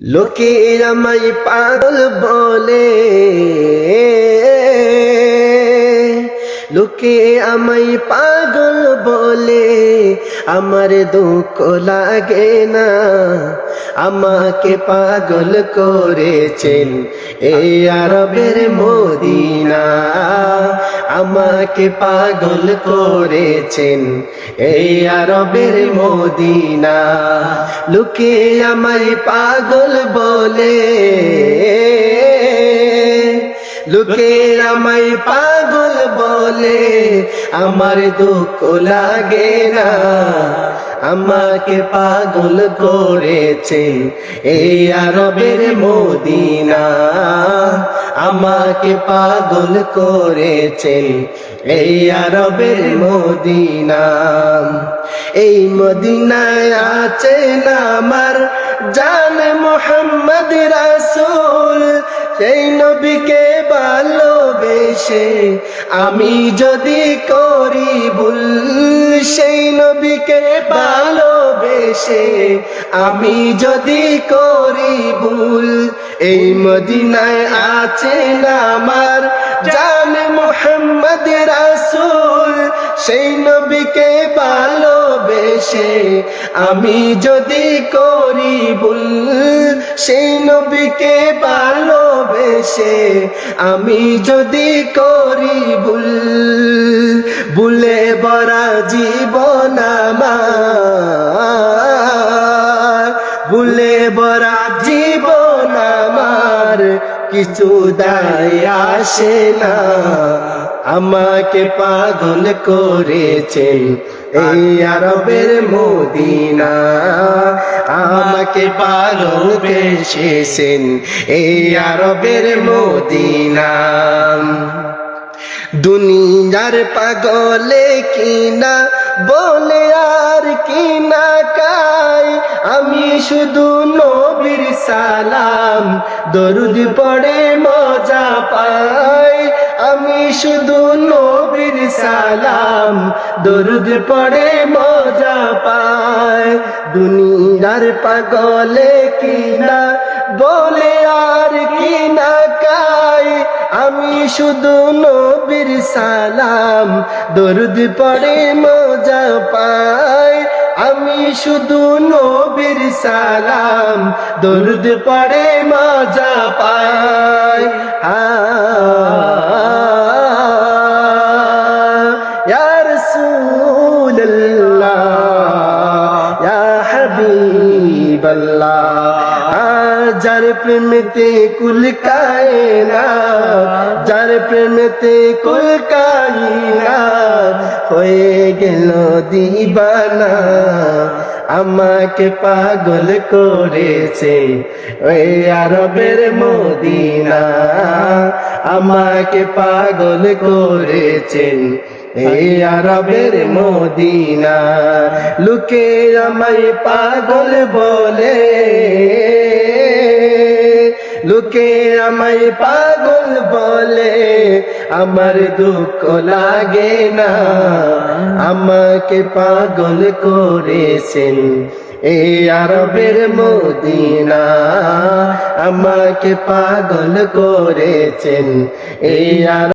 লোকে আমায় পাগল বলে, লোকে আমায় পাগল বলে, আমার দুঃখ লাগে না। আমাকে পাগল করেছেন এই আরবের মদিনা, আমাকে পাগল করেছেন এই আরবের মদিনা। লোকে আমায় পাগল বলে, লোকে আমায় পাগল বলে, আমার দুঃখ লাগে না। আমাকে পাগল করেছেন এই আরবের মদিনা, আমাকে পাগল করেছেন এই আরবের মদিনা। এই মদিনায় আছেন আমার জান মুহাম্মদ রাসূল, সেই নবীকে ভালোবেসে আমি যদি করি ভুল, সেই নবীকে ভালোবেসে আমি যদি করি ভুল। এই মদিনায় আছেন আমার জান মুহাম্মদ রাসূল, সেই নবীকে ভালোবেসে আমি যদি করি ভুল, সেই নবীকে ভালোবেসে আমি যদি করি ভুল। ভুলে ভরা জীবন আমার, ভুলে ভরা জীবন আমার, কিছু দায় আসে না। আমাকে পাগল করেছেন এই আরবের মদিনা, আমাকে ভালোবেসেছেন এই আরবের মদিনা। দুনিয়ার পাগলে কিনা বলে আর কিনা কাই, আমি শুধু নবীর সালাম দরুদ পড়ে মজা পাই। আমি শুধু নবীর সালাম দরুদ পড়ে মজা পাই। দুনিয়ার পাগলে কিনা বলে আর কিনা কাই, আমি শুধু নবীর সালাম দরুদ পড়ে মজা পাই। আমি শুধু নবীর সালাম দরুদ পড়ে মজা পাই। ইয়া রাসূলুল্লাহ, ইয়া হাবিবাল্লাহ, যার প্রেমেতে কুল কায়নাত, যার প্রেমেতে কুল কায়নাত হয়ে গেল দিবানা। আমাকে পাগল করেছেন ওই আরবের মদিনা, আমাকে পাগল করেছেন এই আরবের মদিনা। লোকে আমায় পাগল বলে, লোকে আমায় পাগল বলে, আমার দুঃখ লাগে না। আমাকে পাগল করেছেন এই আরবের মদিনা, আমাকে পাগল করেছেন এই